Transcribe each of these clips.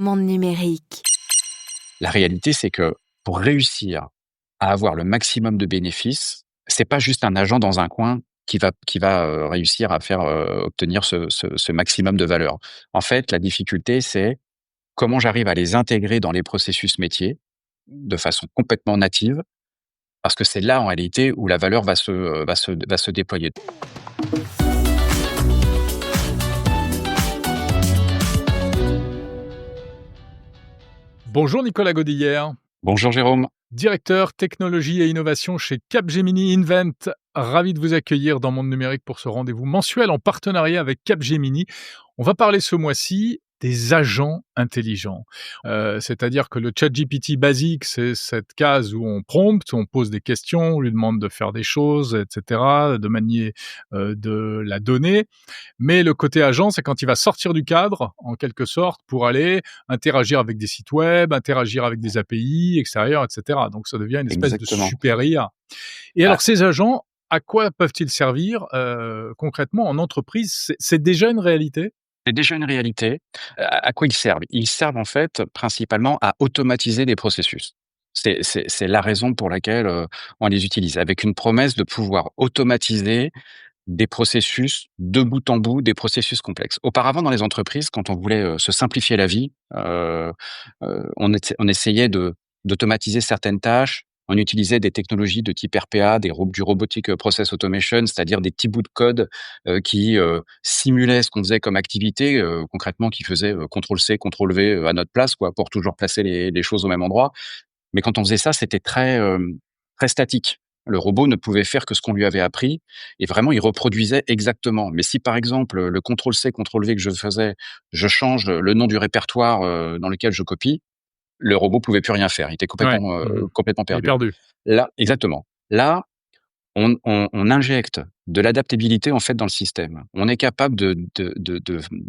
Monde numérique. La réalité, c'est que pour réussir à avoir le maximum de bénéfices, c'est pas juste un agent dans un coin qui va réussir à faire, obtenir ce maximum de valeur. En fait, la difficulté, c'est comment j'arrive à les intégrer dans les processus métiers de façon complètement native, parce que c'est là, en réalité, où la valeur va se déployer. Bonjour Nicolas Godillère, Bonjour Jérôme. directeur technologie et innovation chez Capgemini Invent. Ravi de vous accueillir dans Monde Numérique pour ce rendez-vous mensuel en partenariat avec Capgemini. On va parler ce mois-ci des agents intelligents. C'est-à-dire que le ChatGPT basique, c'est cette case où on prompte, on pose des questions, on lui demande de faire des choses, etc., de manier de la donnée. Mais le côté agent, c'est quand il va sortir du cadre, en quelque sorte, pour aller interagir avec des sites web, interagir avec des API extérieures, etc. Donc ça devient une espèce de Exactement. super IA. Et Ah, alors ces agents, à quoi peuvent-ils servir concrètement en entreprise? C'est déjà une réalité? c'est déjà une réalité. À quoi ils servent? Ils servent, en fait, principalement à automatiser des processus. C'est la raison pour laquelle, on les utilise, avec une promesse de pouvoir automatiser des processus de bout en bout, des processus complexes. Auparavant, dans les entreprises, quand on voulait, se simplifier la vie, on essayait d'automatiser certaines tâches. On utilisait des technologies de type RPA, du robotic process automation, c'est-à-dire des petits bouts de code, qui, simulaient ce qu'on faisait comme activité, concrètement qui faisait, contrôle-C, contrôle-V, à notre place quoi, pour toujours placer les choses au même endroit. Mais quand on faisait ça, c'était très statique. Le robot ne pouvait faire que ce qu'on lui avait appris et vraiment il reproduisait exactement. Mais si par exemple, le contrôle-C, contrôle-V que je faisais, je change le nom du répertoire, dans lequel je copie, le robot pouvait plus rien faire. Il était Ouais. complètement, Mmh. complètement Il est perdu. perdu. Là exactement. Là, on injecte de l'adaptabilité, en fait, dans le système. On est capable de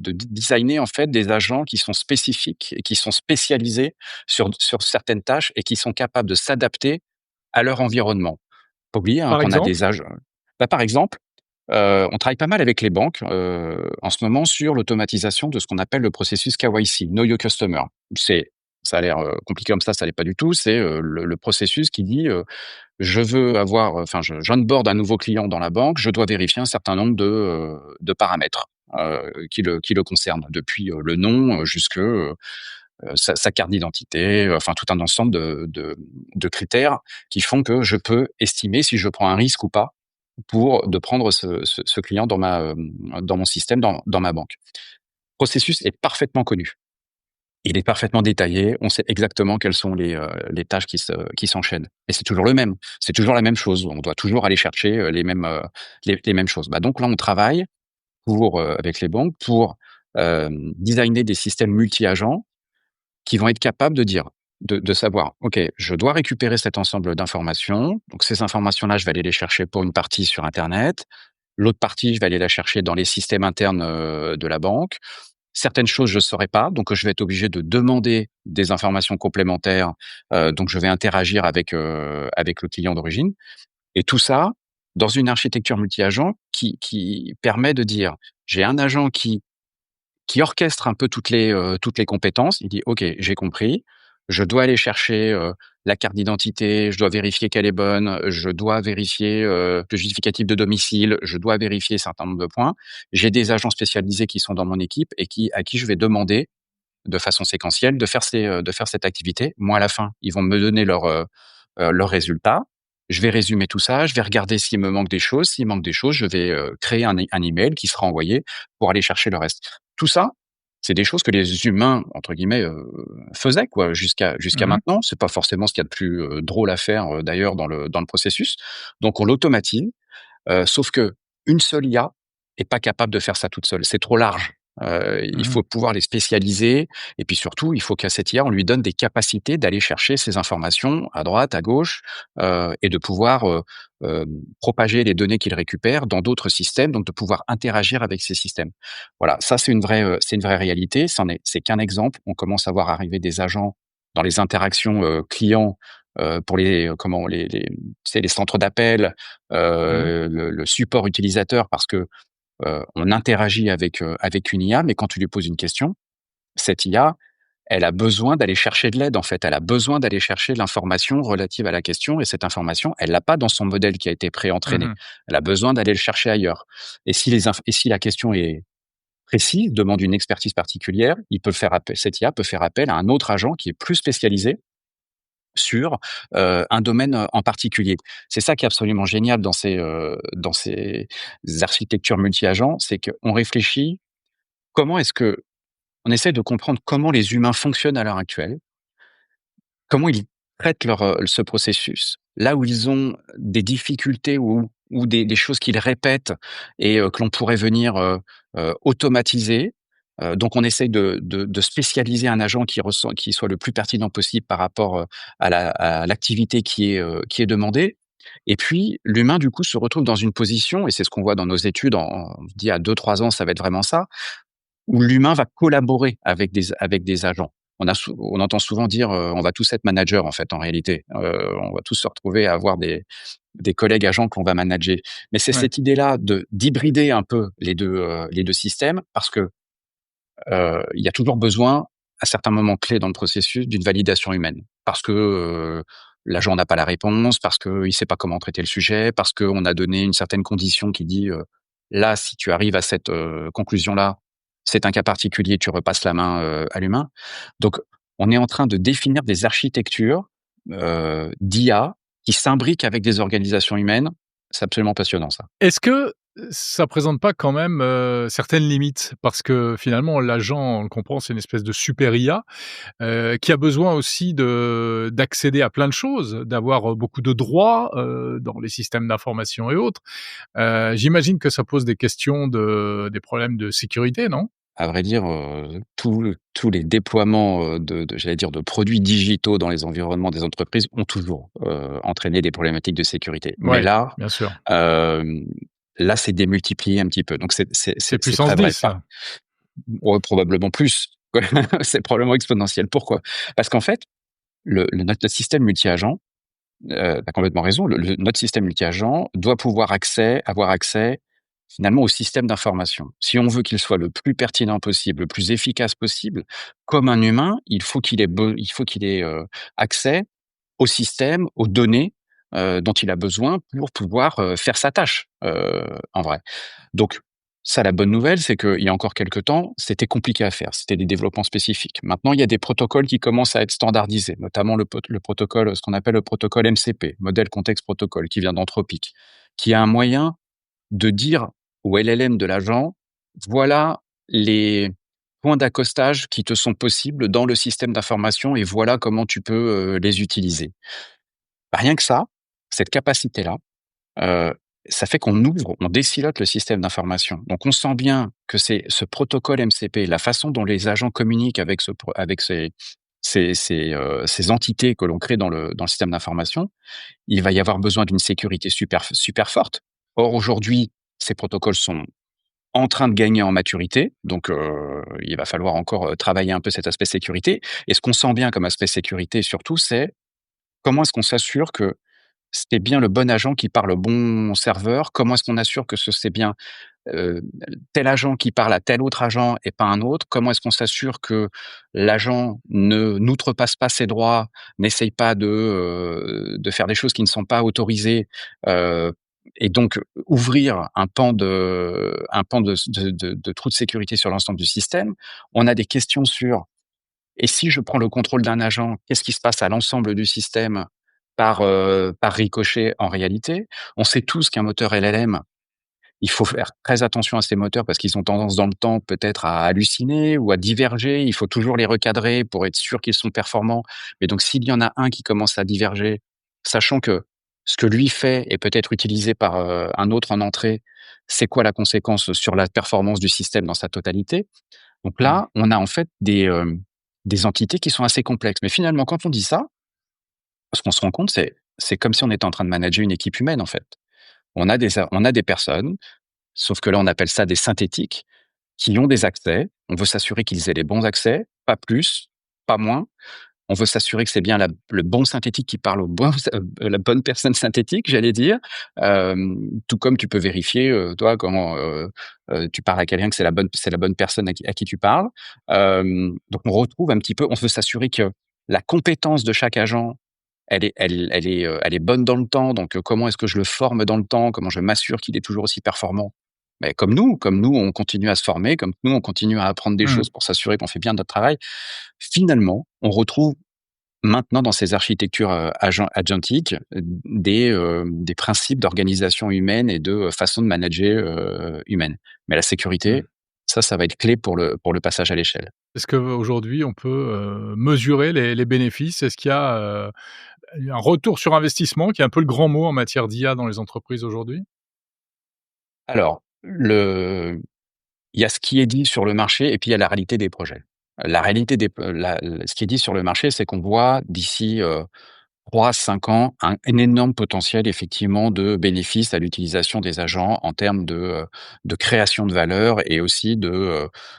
designer, en fait, des agents qui sont spécifiques et qui sont spécialisés sur certaines tâches et qui sont capables de s'adapter à leur environnement. Faut pas oublier, hein, Par qu'on a exemple? des âges par exemple, on travaille pas mal avec les banques, en ce moment sur l'automatisation de ce qu'on appelle le processus KYC, Know Your Customer. C'est Ça a l'air, compliqué comme ça l'est pas du tout. C'est, le processus qui dit, je veux avoir, enfin, j'onboard un nouveau client dans la banque, je dois vérifier un certain nombre de paramètres, qui le concernent, depuis, le nom, jusque, sa carte d'identité, enfin tout un ensemble de critères qui font que je peux estimer si je prends un risque ou pas de prendre ce client dans mon système, dans ma banque. Le processus est parfaitement connu. Il est parfaitement détaillé, on sait exactement quelles sont les tâches qui s'enchaînent et c'est toujours le même. C'est toujours la même chose. On doit toujours aller chercher, les mêmes choses. Bah, donc là, on travaille avec les banques pour, designer des systèmes multi-agents qui vont être capables de savoir: «OK, je dois récupérer cet ensemble d'informations, donc ces informations-là, je vais aller les chercher pour une partie sur internet. L'autre partie, je vais aller la chercher dans les systèmes internes, de la banque. Certaines choses, je ne saurais pas, donc je vais être obligé de demander des informations complémentaires, donc je vais interagir avec le client d'origine» et tout ça dans une architecture multi-agent qui permet de dire: «J'ai un agent qui orchestre un peu toutes les compétences. Il dit: «OK, j'ai compris. Je dois aller chercher, la carte d'identité, je dois vérifier qu'elle est bonne, je dois vérifier, le justificatif de domicile, je dois vérifier un certain nombre de points. J'ai des agents spécialisés qui sont dans mon équipe et à qui je vais demander de façon séquentielle de faire cette activité. Moi, à la fin, ils vont me donner leurs résultats. Je vais résumer tout ça, je vais regarder s'il me manque des choses. S'il manque des choses, je vais, créer un email qui sera envoyé pour aller chercher le reste. Tout ça, c'est des choses que les humains, entre guillemets, faisaient quoi jusqu'à Mmh. maintenant. C'est pas forcément ce qu'il y a de plus, drôle à faire, d'ailleurs dans le processus. Donc on l'automatise, sauf qu'une seule IA est pas capable de faire ça toute seule. C'est trop large. Il Mmh. faut pouvoir les spécialiser et puis surtout, il faut qu'à cette IA, on lui donne des capacités d'aller chercher ces informations à droite, à gauche, et de pouvoir, propager les données qu'il récupère dans d'autres systèmes, donc de pouvoir interagir avec ces systèmes. Voilà, ça c'est une vraie réalité. C'est qu'un exemple. On commence à voir arriver des agents dans les interactions, clients, pour comment tu sais, les centres d'appel, Mmh. le support utilisateur parce que, on interagit avec une IA, mais quand tu lui poses une question, cette IA, elle a besoin d'aller chercher de l'aide, en fait. Elle a besoin d'aller chercher l'information relative à la question et cette information, elle l'a pas dans son modèle qui a été pré-entraîné. Mmh. Elle a besoin d'aller le chercher ailleurs et si la question est précise, demande une expertise particulière, il peut faire appel cette IA peut faire appel à un autre agent qui est plus spécialisé sur, un domaine, en particulier. C'est ça qui est absolument génial dans ces architectures multi-agents, c'est qu'on réfléchit comment est-ce que on essaie de comprendre comment les humains fonctionnent à l'heure actuelle, comment ils traitent ce processus, là où ils ont des difficultés ou des choses qu'ils répètent et que l'on pourrait venir, automatiser. Donc on essaye de spécialiser un agent qui soit le plus pertinent possible par rapport, à l'activité qui est demandée et puis l'humain du coup se retrouve dans une position et c'est ce qu'on voit dans nos études on se dit à 2-3 ans ça va être vraiment ça, où l'humain va collaborer avec des agents. On entend souvent dire, on va tous être managers en fait en réalité. On va tous se retrouver à avoir des collègues agents qu'on va manager. Mais c'est Ouais. cette idée-là d'hybrider un peu les 2 systèmes parce que, il y a toujours besoin, à certains moments clés dans le processus, d'une validation humaine. Parce que, l'agent n'a pas la réponse, parce qu'il ne sait pas comment traiter le sujet, parce qu'on a donné une certaine condition qui dit, «Là, si tu arrives à cette, conclusion-là, c'est un cas particulier, tu repasses la main, à l'humain». Donc on est en train de définir des architectures, d'IA qui s'imbriquent avec des organisations humaines. C'est absolument passionnant ça. Est-ce que ça présente pas quand même, certaines limites? Parce que finalement l'agent, on le comprend, c'est une espèce de super IA, qui a besoin aussi d'accéder à plein de choses, d'avoir, beaucoup de droits, dans les systèmes d'information et autres. J'imagine que ça pose des problèmes de sécurité, non? À vrai dire, tous les déploiements, j'allais dire de produits digitaux dans les environnements des entreprises ont toujours, entraîné des problématiques de sécurité. Mais Ouais, bien sûr. hem, là, c'est démultiplié un petit peu. Donc C'est c'est puissance très vrai. 10. Ouais, probablement plus. C'est probablement exponentiel. Pourquoi? Parce qu'en fait, notre système multi-agent, tu complètement raison, notre système multi-agent doit avoir accès, finalement, au système d'information. Si on veut qu'il soit le plus pertinent possible, le plus efficace possible, comme un humain, il faut qu'il ait, accès au système, aux données, dont il a besoin pour pouvoir, faire sa tâche, en vrai. Donc ça, la bonne nouvelle, c'est qu'il y a encore quelque temps, c'était compliqué à faire. C'était des développements spécifiques. Maintenant, il y a des protocoles qui commencent à être standardisés, notamment le protocole, ce qu'on appelle le protocole MCP, Model Context Protocol, qui vient d'Anthropic, qui a un moyen de dire au LLM de l'agent: «Voilà les points d'accostage qui te sont possibles dans le système d'information et voilà comment tu peux, les utiliser». Rien que ça, cette capacité-là, Heu, ça fait on désilote le système d'information. Donc on sent bien que c'est ce protocole MCP, la façon dont les agents communiquent avec ces entités que l'on crée dans le système d'information, il va y avoir besoin d'une sécurité super forte. Or aujourd'hui, ces protocoles sont en train de gagner en maturité, donc il va falloir encore, travailler un peu cet aspect sécurité et ce qu'on sent bien comme aspect sécurité surtout, c'est comment est-ce qu'on s'assure que c'est bien le bon agent qui parle au bon serveur? Comment est-ce qu'on assure que c'est bien, heu, tel agent qui parle à tel autre agent et pas un autre? Comment est-ce qu'on s'assure que l'agent ne n'outrepasse pas ses droits, n'essaye pas de faire des choses qui ne sont pas autorisées, heu et donc ouvrir un pan de trou de sécurité sur l'ensemble du système? On a des questions sur et si je prends le contrôle d'un agent, qu'est-ce qui se passe à l'ensemble du système par ricochet en réalité? On sait tous qu'un moteur LLM, il faut faire très attention à ces moteurs parce qu'ils ont tendance dans le temps peut-être à halluciner ou à diverger. Il faut toujours les recadrer pour être sûr qu'ils sont performants. Mais donc s'il y en a un qui commence à diverger, sachant que ce que lui fait est peut-être utilisé par, un autre en entrée, c'est quoi la conséquence sur la performance du système dans sa totalité? Donc Mmh. là, on a en fait des entités qui sont assez complexes. Mais finalement, quand on dit ça, ce qu'on se rend compte, c'est comme si on était en train de manager une équipe humaine, en fait. On a des personnes, sauf que là, on appelle ça des synthétiques, qui ont des accès. On veut s'assurer qu'ils aient les bons accès, pas plus, pas moins. On veut s'assurer que c'est bien le bon synthétique qui parle au bon, la bonne personne synthétique, j'allais dire. Tout comme tu peux vérifier, toi, comment tu parles à quelqu'un, que c'est la bonne personne à qui tu parles. Donc on retrouve un petit peu, on veut s'assurer que la compétence de chaque agent, elle est bonne dans le temps. Donc comment est-ce que je le forme dans le temps? Comment je m'assure qu'il est toujours aussi performant? Beh, comme nous, on continue à se former, comme nous, on continue à apprendre des Mmh. choses pour s'assurer qu'on fait bien notre travail. Finalement, on retrouve maintenant dans ces architectures, agentiques, des principes d'organisation humaine et de, façon de manager, humaine. Mais la sécurité, Mmh. ça va être clé pour le passage à l'échelle. Est-ce qu'aujourd'hui on peut, mesurer les bénéfices? Est-ce qu'il y a, un retour sur investissement qui est un peu le grand mot en matière d'IA dans les entreprises aujourd'hui? Alors, il y a ce qui est dit sur le marché et puis il y a la réalité des projets. La réalité des ce qui est dit sur le marché, c'est qu'on voit d'ici, 3 à 5 ans, un énorme potentiel effectivement de bénéfices à l'utilisation des agents en termes de création de valeur et aussi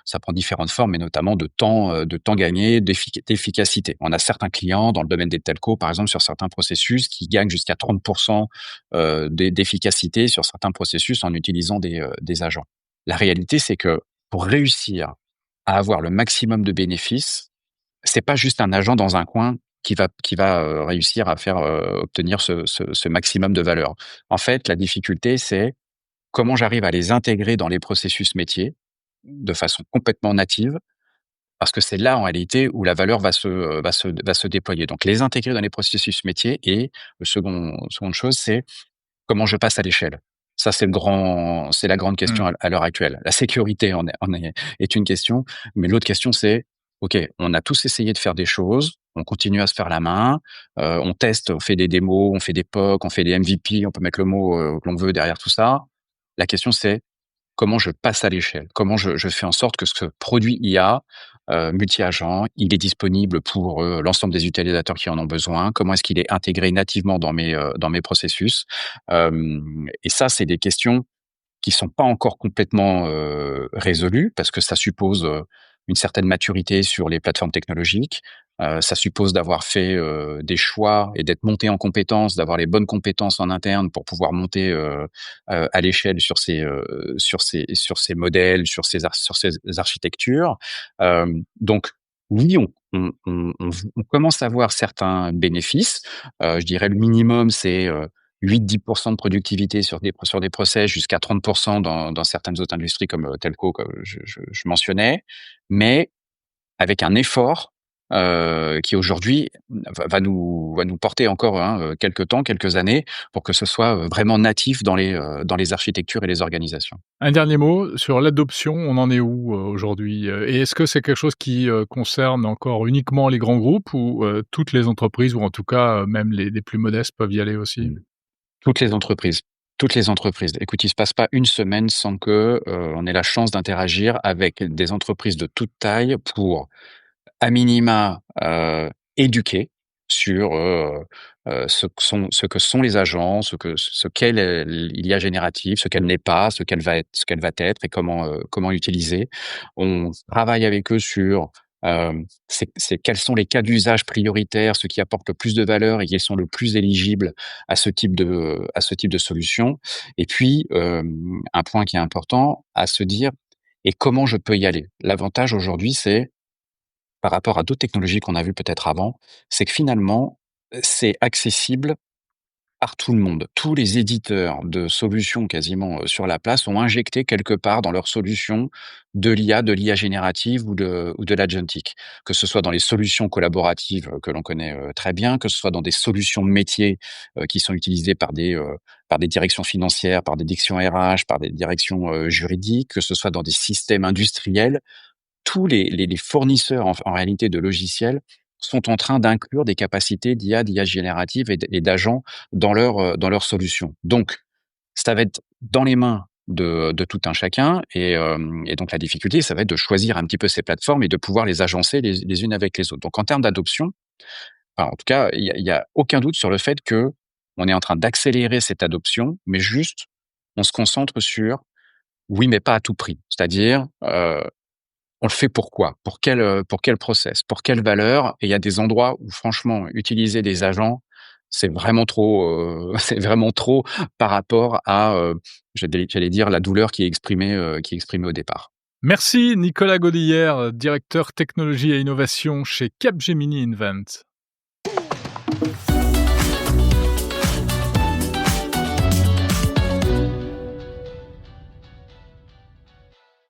ça prend différentes formes, mais notamment de temps gagné, d'efficacité. On a certains clients dans le domaine des telcos, par exemple, sur certains processus qui gagnent jusqu'à 30 d'efficacité sur certains processus en utilisant des agents. La réalité, c'est que pour réussir à avoir le maximum de bénéfices, c'est pas juste un agent dans un coin qui va réussir à faire, obtenir ce maximum de valeur. En fait, la difficulté, c'est comment j'arrive à les intégrer dans les processus métiers de façon complètement native, parce que c'est là, en réalité, où la valeur va se déployer. Donc les intégrer dans les processus métiers et seconde chose, c'est comment je passe à l'échelle? Ça, c'est la grande question Mmh. à l'heure actuelle. La sécurité est une question, mais l'autre question, c'est: «OK, on a tous essayé de faire des choses, on continue à se faire la main, on teste, on fait des démos, on fait des POC, on fait des MVP», on peut mettre le mot, que l'on veut derrière tout ça. La question, c'est: comment je passe à l'échelle? Comment je fais en sorte que ce produit IA, multi-agent, il est disponible pour, l'ensemble des utilisateurs qui en ont besoin? Comment est-ce qu'il est intégré nativement dans mes processus? Et ça, c'est des questions qui sont pas encore complètement, résolus parce que ça suppose, une certaine maturité sur les plateformes technologiques. Ça suppose d'avoir fait, des choix et d'être monté en compétences, d'avoir les bonnes compétences en interne pour pouvoir monter, à l'échelle sur ces modèles, sur ces architectures. Donc oui, on commence à voir certains bénéfices. Je dirais le minimum, c'est, 8-10 de productivité sur des process, jusqu'à 30 dans certaines autres industries comme, telco, comme je mentionnais. Mais avec un effort, qui aujourd'hui va nous porter encore, hein, quelque temps, quelques années pour que ce soit, vraiment natif dans les architectures et les organisations. Un dernier mot sur l'adoption, on en est où, aujourd'hui? Et est-ce que c'est quelque chose qui, concerne encore uniquement les grands groupes ou, toutes les entreprises ou en tout cas, même les plus modestes peuvent y aller aussi? Mmh. Toutes les entreprises. Toutes les entreprises. Écoute, il se passe pas une semaine sans que, on ait la chance d'interagir avec des entreprises de toute taille pour à minima, éduquer sur, ce que sont les agents, ce qu'est l'IA générative, ce qu'elle n'est pas, ce qu'elle va être et comment l'utiliser. On travaille avec eux sur, quels sont les cas d'usage prioritaires, ceux qui apportent le plus de valeur et qui sont le plus éligibles à ce type de solution. Et puis, un point qui est important à se dire: «Et comment je peux y aller?» L'avantage aujourd'hui, c'est par rapport à d'autres technologies qu'on a vues peut-être avant, c'est que finalement, c'est accessible par tout le monde. Tous les éditeurs de solutions quasiment, sur la place ont injecté quelque part dans leurs solutions de l'IA générative ou de l'agentic. Que ce soit dans les solutions collaboratives, que l'on connaît, très bien, que ce soit dans des solutions métiers, qui sont utilisées par des directions financières, par des directions RH, par des directions, juridiques, que ce soit dans des systèmes industriels. Tous les fournisseurs en réalité de logiciels sont en train d'inclure des capacités d'IA générative et d'agents dans leurs solutions. Donc ça va être dans les mains de tout un chacun et donc la difficulté, ça va être de choisir un petit peu ces plateformes et de pouvoir les agencer les unes avec les autres. Donc en termes d'adoption, enfin, en tout cas, il y a aucun doute sur le fait que on est en train d'accélérer cette adoption, mais juste, on se concentre sur: «Oui, mais pas à tout prix». C'est-à-dire, On le fait pourquoi? Pour quel process? Pour quelle valeur? Et il y a des endroits où franchement utiliser des agents, c'est vraiment trop, c'est vraiment trop par rapport à, j'allais dire la douleur qui est exprimée au départ. Merci Nicolas Godillère, directeur technologie et innovation chez Capgemini Invent.